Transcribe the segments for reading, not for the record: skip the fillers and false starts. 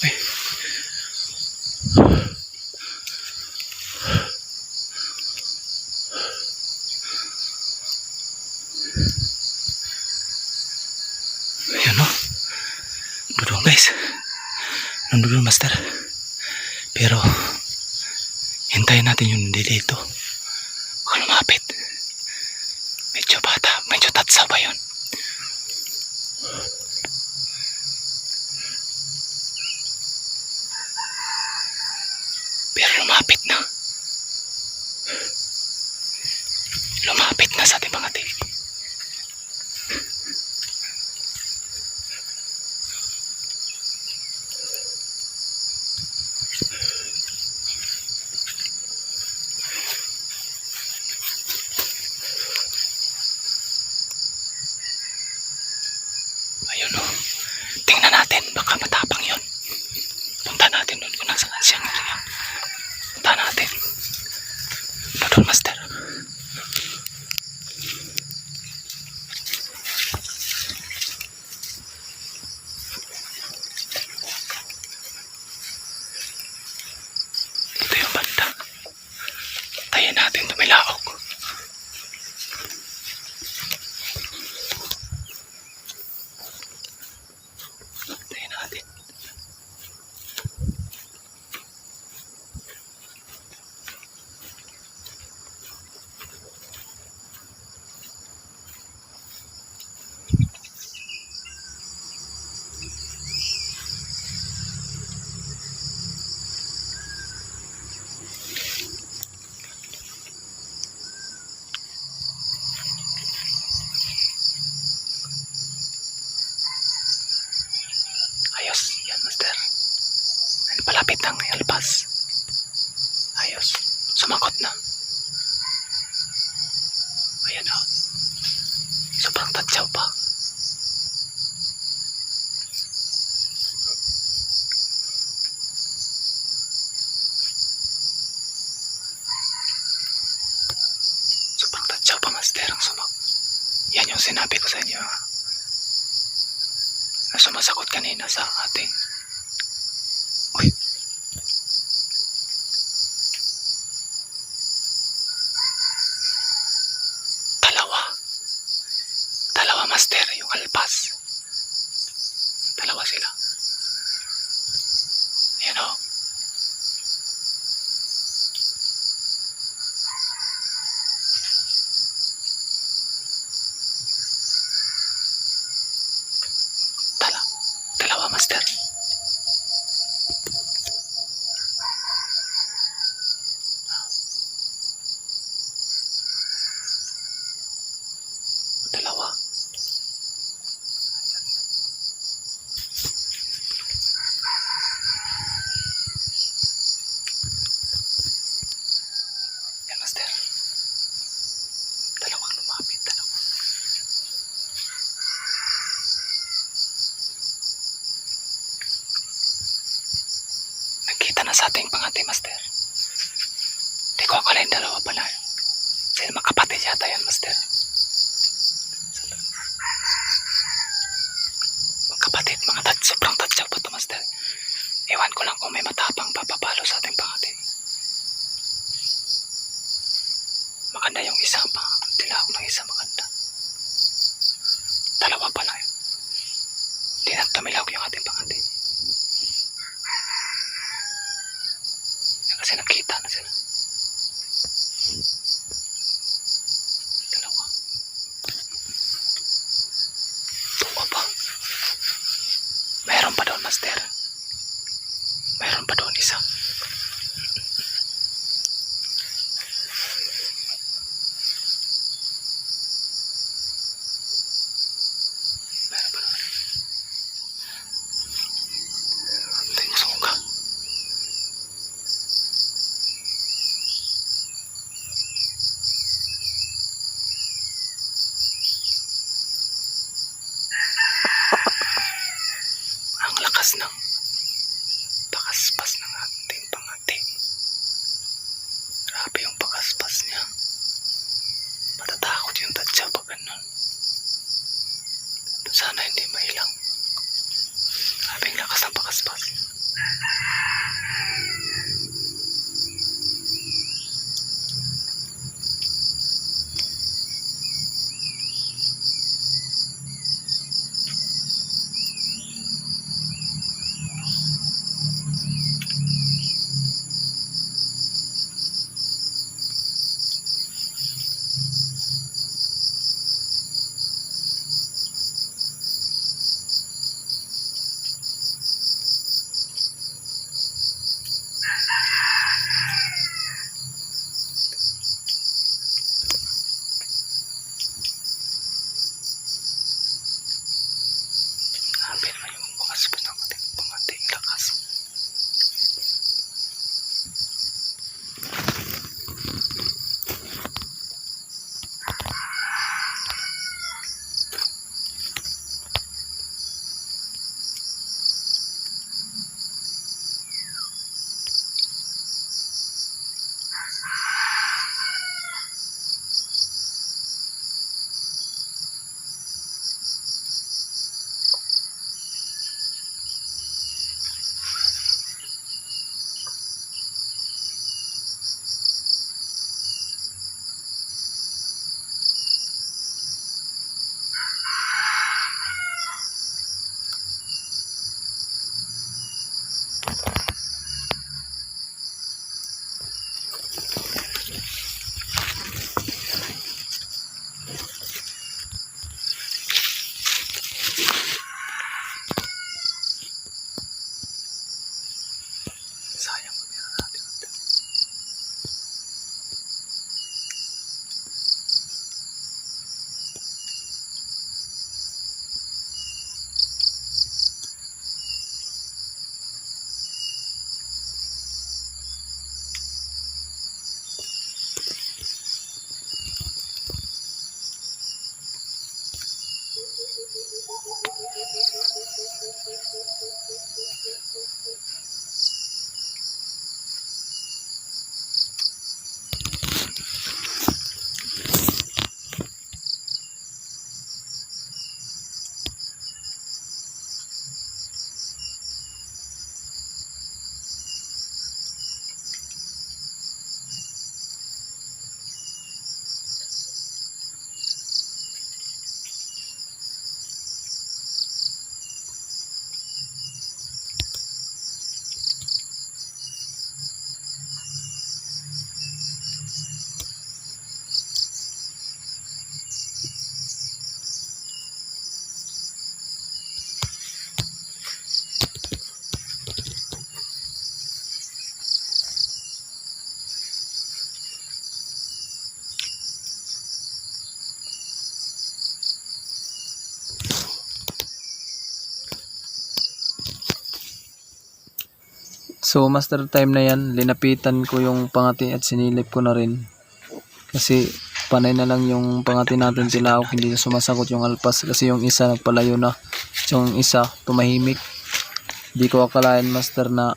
Ay. Ayan o. Nandun guys. Nandun master. Pero hintayin natin yung dito. Baka lumapit. Medyo bata. Medyo tatsa ba yun? Pero lumapit na. Lumapit na sa ating mga tinig. Ayun o. Tingnan natin. Baka matapang yun. Punta natin doon kung nasaan siyang area. Punta natin. Doon master. Dito yung banda. Tayin natin tumilaok. Tayin natin. Ayos. Yan master. Palapit ang alpas. Ayos. Sumakot na. Ayan o. Sobrang tatsaw pa. Sobrang tatsaw pa master ang sumak. Yan yung sinabi ko sa inyo. Na sumasagot kanina sa ating. Uy. Dalawa master yung alpas. Dalawa sila. Ayan o. Dalawa master. Dalawa. Yan master. Dalawang lumapit. Dalawa. Nagkita na sa ating pangati master. Di ko akalain dalawa pala. Sila makapatid yata yan master. Magkapatid, sobrang tatsaw pa ito master. Ewan ko lang kung may matapang papapalo sa ating pangati. Maganda yung isa pa. Tilawak ng isa maganda. Dalawa pala yun. Hindi na tumilawak yung ating pangati. Kasi nakita na sila. Dalawa. Tuwa pa. Mayroon pa doon master. Mayroon pa doon isa. Mayroon pa doon. Antay mo suka. Ang lakas ng pakaspas ng ating pangati. Grabe yung pakaspas niya. Matatakot yung tatsa pag ganun. Sana hindi mailang. Grabe naman yung bukas pa ng ating pangating lakas. Sayang pag meron natin ito. So master time na yan, linapitan ko yung pangati at sinilip ko na rin. Kasi panay na lang yung pangati natin tilawak, hindi na sumasagot yung alpas. Kasi yung isa nagpalayo na, yung isa tumahimik. Di ko akalain master na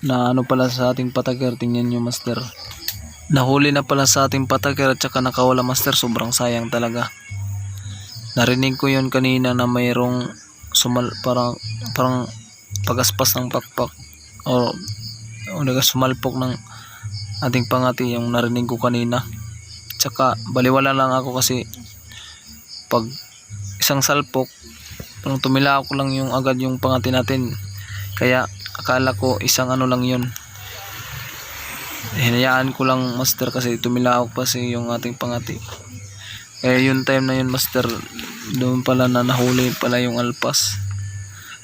ano pala sa ating pataker. Tingnan nyo master, nahuli na pala sa ating pataker at saka nakawala master. Sobrang sayang talaga. Narinig ko yun kanina na mayroong parang pagaspas ng pakpak o sumalpok ng ating pangati, yung narinig ko kanina. Tsaka baliwala lang ako kasi pag isang salpok parang tumilawak lang yung agad yung pangati natin, kaya akala ko isang ano lang yun. Hinayaan ko lang master kasi tumilawak pa yung ating pangati. Kaya yung time na yun master, doon pala na nahuli pala yung alpas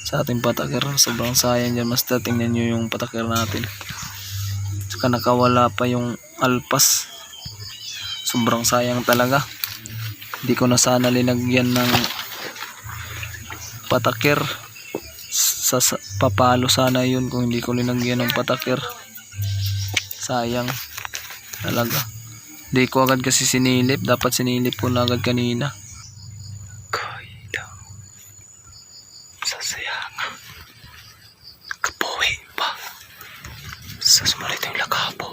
sa ating pataker. Sobrang sayang dyan master. Tingnan nyo yung pataker natin, saka nakawala pa yung alpas. Sobrang sayang talaga. Hindi ko na sana linagyan ng pataker. Papalo sana yun kung hindi ko linagyan ng pataker. Sayang talaga. Hindi ko agad kasi sinilip. Dapat sinilip ko na agad kanina. Sasayang kabuhi pa sa sumalit yung lakabo.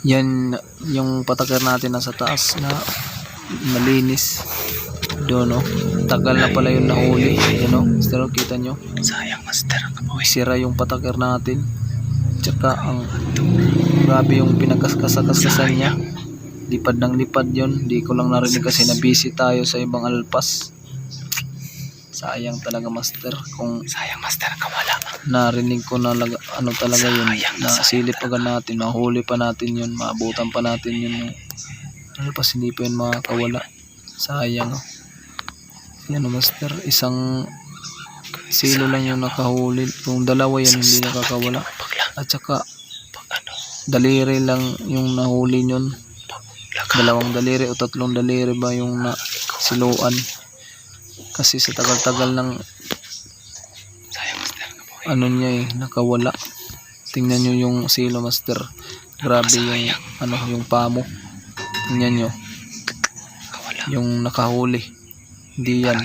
Yan yung pataker natin nasa taas na malinis. Doon, no? Tagal na pala yung nahuli. Yan, no? Master, kita nyo? Sayang, master. Sira yung patakir natin. Tsaka ang grabe yung pinagkaskasan niya. Lipad ng lipad yun. Di ko lang narinig kasi na-busy tayo sa ibang alpas. Sayang talaga, master. Kung Sayang, master. Kawala. narinig ko na ano talaga yun. Nasilip agad natin. Mahuli pa natin yun. Maabutan pa natin yun. Alpas hindi pa yun makakawala. Sayang. Yan, master. Isang silo lang yung nakahuli. Kung dalawa yan hindi nakakawala. At saka daliri lang yung nahuli yun. Dalawang daliri o tatlong daliri ba yung siluan. Kasi sa tagal-tagal ng ano niya nakawala. Tingnan nyo yung silo, master. Grabe yung yung pamo. Tingnan nyo. Yung nakahuli. Hindi yan.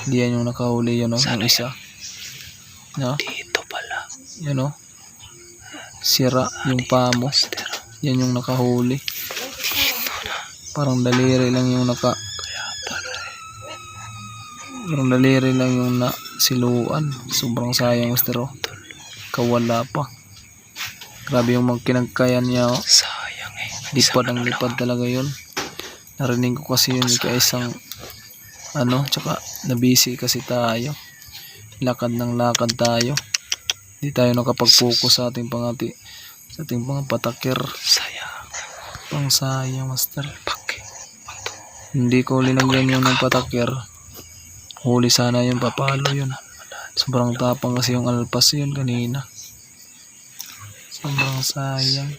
Hindi yan yung nakahuli yun, yung isa. No? Dito pala. Yan, no? Sira yung pamo. Yan yung nakahuli. Parang daliri lang yung parang daliri lang yung siluan. Sobrang sayang, master. Kawala pa. Grabe yung magkinagkayan niya. Sayang Lipad ang lipad talaga yun. Narinig ko kasi yun kaya isang tsaka nabisi kasi tayo. Lakad ng lakad tayo. Hindi tayo nakapag-focus sa ating mga patakir. Pang sayang, master. Hindi ko linagyan yun ng patakir. Huli sana yun, papalo yun. Sobrang tapang kasi yung alpas yun kanina. Sobrang sayang.